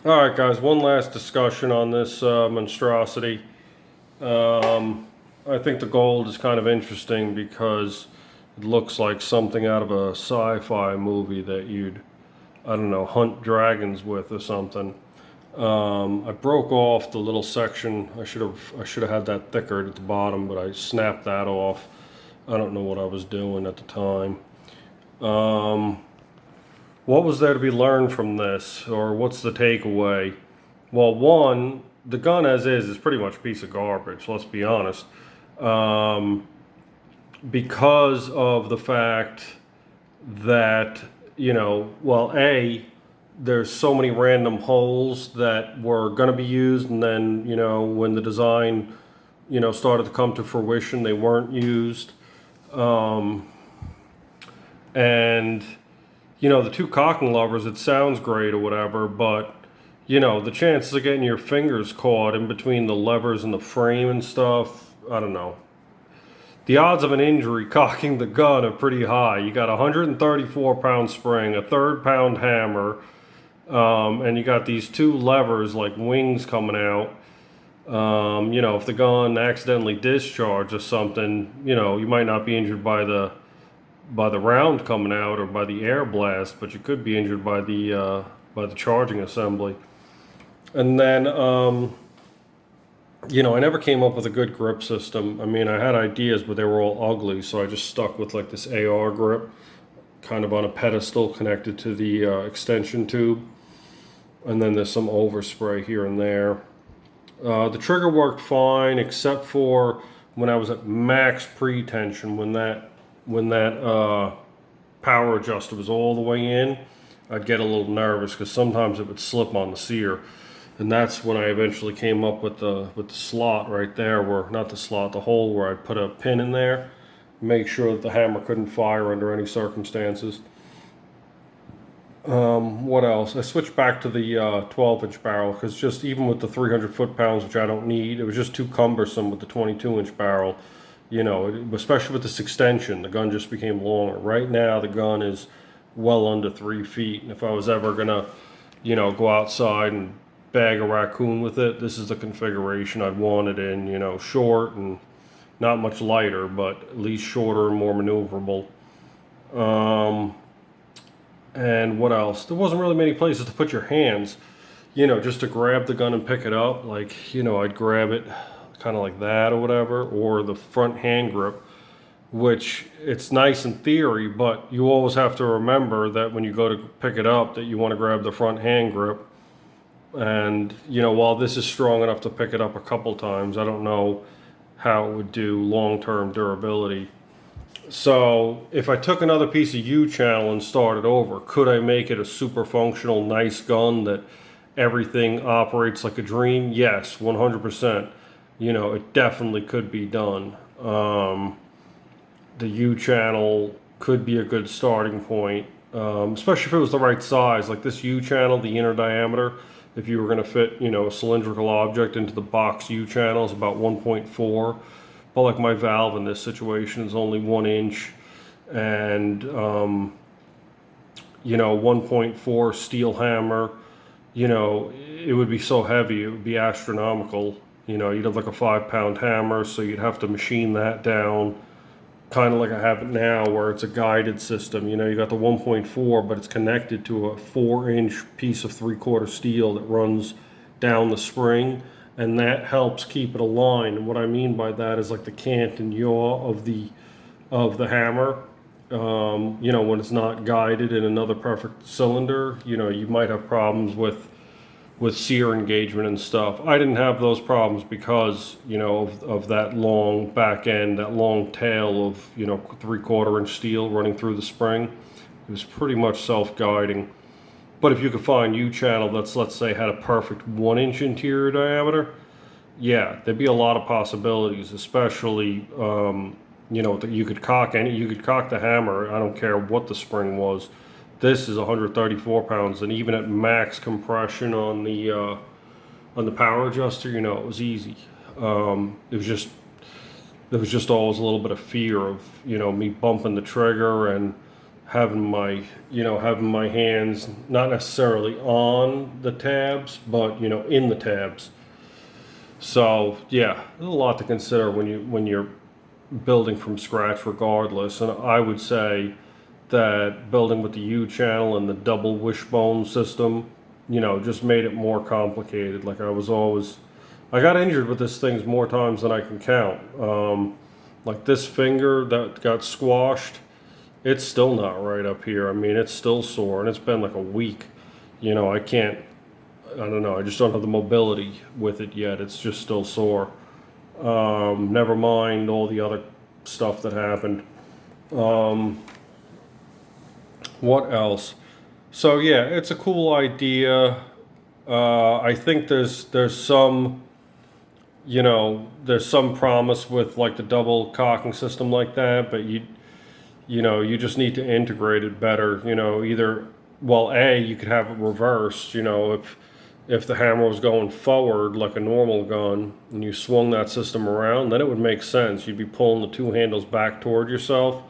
All right, guys, one last discussion on this monstrosity. I think the gold is kind of interesting because it looks like something out of a sci-fi movie that you'd, I don't know, hunt dragons with or something. I broke off the little section. I should have had that thicker at the bottom, but I snapped that off. I don't know what I was doing at the time. What was there to be learned from this, or what's the takeaway? Well, one, the gun as is pretty much a piece of garbage, let's be honest. Um, because of the fact that, well, A, there's so many random holes that were going to be used, and then, when the design, started to come to fruition, they weren't used. And the two cocking levers, it sounds great or whatever, but the chances of getting your fingers caught in between the levers and the frame and stuff, I don't know. The odds of an injury cocking the gun are pretty high. You got a 134-pound spring, a third-pound hammer, and you got these two levers like wings coming out. If the gun accidentally discharged or something, you might not be injured by the round coming out or by the air blast, but you could be injured by the charging assembly. And then, I never came up with a good grip system. I mean, I had ideas, but they were all ugly, so I just stuck with like this AR grip, kind of on a pedestal connected to the extension tube. And then there's some overspray here and there. The trigger worked fine, except for when I was at max pre-tension, when that power adjuster was all the way in, I'd get a little nervous because sometimes it would slip on the sear. And that's when I eventually came up with the slot right there, where, not the slot, the hole where I'd put a pin in there, make sure that the hammer couldn't fire under any circumstances. What else? I switched back to the 12-inch barrel because just even with the 300 foot-pounds, which I don't need, it was just too cumbersome with the 22-inch barrel. Especially with this extension, the gun just became longer. Right now, the gun is well under 3 feet. And if I was ever gonna, go outside and bag a raccoon with it, this is the configuration I'd want it in. Short and not much lighter, but at least shorter and more maneuverable. And what else? There wasn't really many places to put your hands, just to grab the gun and pick it up. Like, I'd grab it kind of like that or whatever, or the front hand grip, which it's nice in theory, but you always have to remember that when you go to pick it up that you want to grab the front hand grip. And while this is strong enough to pick it up a couple times, I don't know how it would do long-term durability. So if I took another piece of U-channel and started over, could I make it a super functional, nice gun that everything operates like a dream? Yes, 100%. It definitely could be done. The U-channel could be a good starting point, especially if it was the right size. Like this U-channel, the inner diameter, if you were going to fit, a cylindrical object into the box U-channel is about 1.4. But like my valve in this situation is only 1 inch, and 1.4 steel hammer. It would be so heavy, it would be astronomical. You'd have like a 5-pound hammer, so you'd have to machine that down, kind of like I have it now, where it's a guided system. You got the 1.4, but it's connected to a 4-inch piece of 3/4 steel that runs down the spring, and that helps keep it aligned. And what I mean by that is like the cant and yaw of the hammer. When it's not guided in another perfect cylinder, you might have problems with sear engagement and stuff. I didn't have those problems because, of that long back end, that long tail of, 3/4 inch steel running through the spring. It was pretty much self-guiding. But if you could find U-channel that's, let's say, had a perfect 1-inch interior diameter, yeah, there'd be a lot of possibilities, especially, you could cock the hammer. I don't care what the spring was. This is 134 pounds, and even at max compression on the power adjuster, it was easy. There was just always a little bit of fear of, me bumping the trigger and having my, having my hands not necessarily on the tabs, but, in the tabs. So yeah, there's a lot to consider when you're building from scratch regardless. And I would say that building with the U channel and the double wishbone system, just made it more complicated. Like I got injured with this thing more times than I can count. Like this finger that got squashed, it's still not right up here. I mean, it's still sore, and it's been like a week. I can't, I don't know, I just don't have the mobility with it yet. It's just still sore. Never mind all the other stuff that happened. What else? So yeah, it's a cool idea. I think there's some promise with like the double cocking system like that, but you just need to integrate it better. Either, well, you could have it reversed. If the hammer was going forward like a normal gun and you swung that system around, then it would make sense. You'd be pulling the two handles back toward yourself.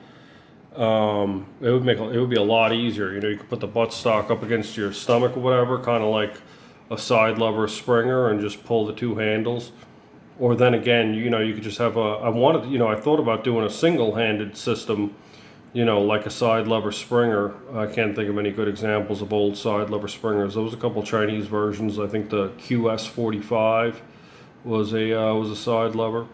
It would be a lot easier. You could put the buttstock up against your stomach or whatever, kind of like a side lever springer, and just pull the two handles. Or then again, you could just have I thought about doing a single-handed system, like a side lever springer. I can't think of any good examples of old side lever springers. There was a couple Chinese versions. I think the QS45 was a side lever.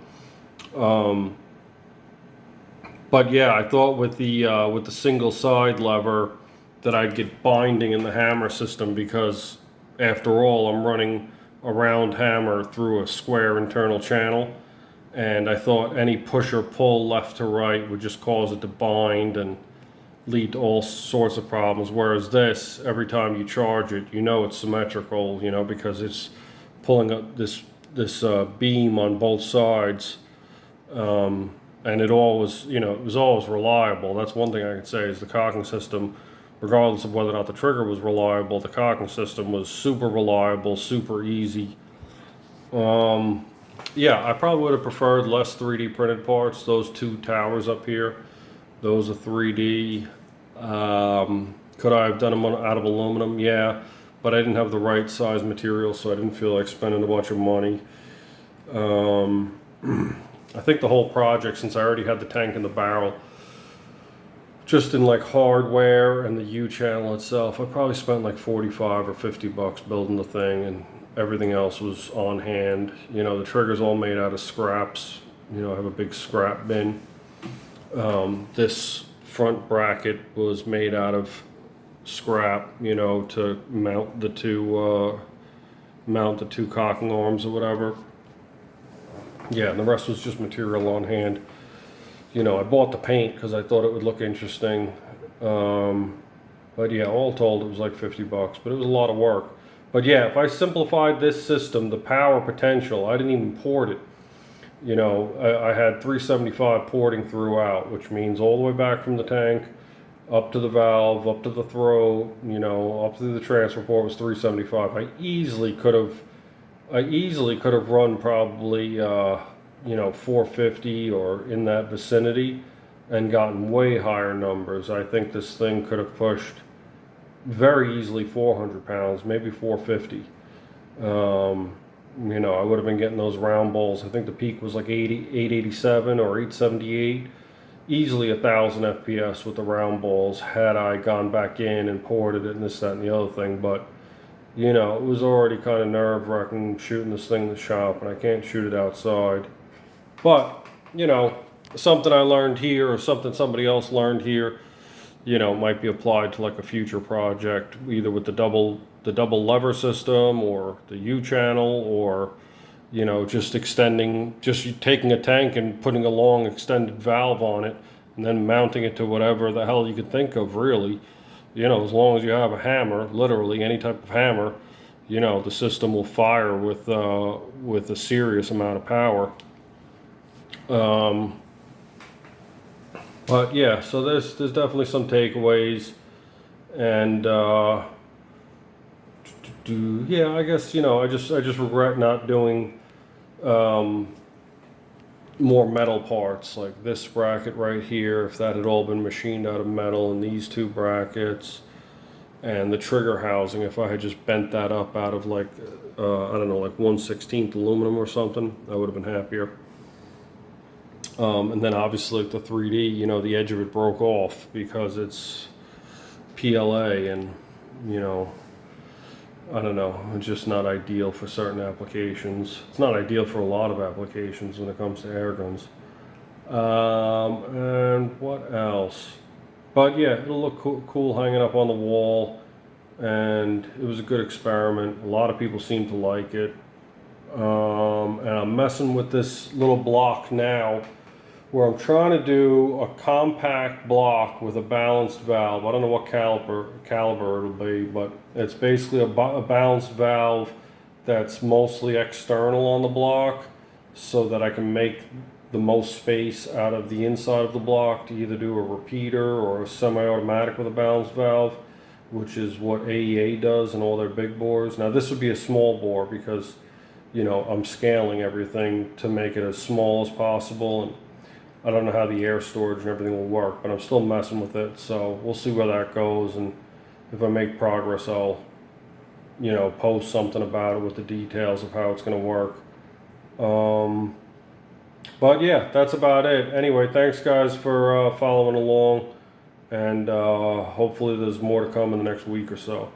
But yeah, I thought with the single side lever that I'd get binding in the hammer system, because after all, I'm running a round hammer through a square internal channel, and I thought any push or pull left to right would just cause it to bind and lead to all sorts of problems. Whereas this, every time you charge it, it's symmetrical, because it's pulling up this beam on both sides. And it was always reliable. That's one thing I can say is the cocking system, regardless of whether or not the trigger was reliable, the cocking system was super reliable, super easy. Yeah, I probably would have preferred less 3D printed parts. Those two towers up here, those are 3D. Could I have done them out of aluminum? Yeah, but I didn't have the right size material, so I didn't feel like spending a bunch of money. I think the whole project, since I already had the tank and the barrel, just in like hardware and the U channel itself, I probably spent like 45 or 50 bucks building the thing, and everything else was on hand. The trigger's all made out of scraps. I have a big scrap bin. This front bracket was made out of scrap, to mount the two cocking arms or whatever. Yeah, and the rest was just material on hand. I bought the paint because I thought it would look interesting. But yeah, all told, it was like 50 bucks, but it was a lot of work. But yeah, if I simplified this system, the power potential, I didn't even port it. I had 375 porting throughout, which means all the way back from the tank, up to the valve, up to the throat, up to the transfer port was 375. I easily could have run probably, 450 or in that vicinity and gotten way higher numbers. I think this thing could have pushed very easily 400 pounds, maybe 450. I would have been getting those round balls. I think the peak was like 887 or 878. Easily 1,000 FPS with the round balls had I gone back in and ported it and this, that, and the other thing. But it was already kind of nerve-wracking shooting this thing in the shop, and I can't shoot it outside. But, something I learned here or something somebody else learned here, might be applied to like a future project, either with the double lever system or the U channel, or, just taking a tank and putting a long extended valve on it and then mounting it to whatever the hell you could think of, really. As long as you have a hammer, literally any type of hammer, the system will fire with a serious amount of power. But yeah, so there's definitely some takeaways, and yeah, I guess I just regret not doing more metal parts, like this bracket right here, if that had all been machined out of metal, and these two brackets, and the trigger housing, if I had just bent that up out of like, I don't know, like 1/16 aluminum or something, I would have been happier. And then obviously the 3D, you know, the edge of it broke off because it's PLA, and, you know, I don't know, it's just not ideal for certain applications. It's not ideal for a lot of applications when it comes to air guns. And what else? But yeah, it'll look cool hanging up on the wall, and it was a good experiment. A lot of people seem to like it. And I'm messing with this little block now, where I'm trying to do a compact block with a balanced valve. I don't know what caliber it'll be, but it's basically a balanced valve that's mostly external on the block, so that I can make the most space out of the inside of the block to either do a repeater or a semi-automatic with a balanced valve, which is what AEA does in all their big bores. Now this would be a small bore because, you know, I'm scaling everything to make it as small as possible, and I don't know how the air storage and everything will work, but I'm still messing with it, so we'll see where that goes, and if I make progress, I'll, you know, post something about it with the details of how it's going to work. But yeah, that's about it. Anyway, thanks guys for following along, and hopefully there's more to come in the next week or so.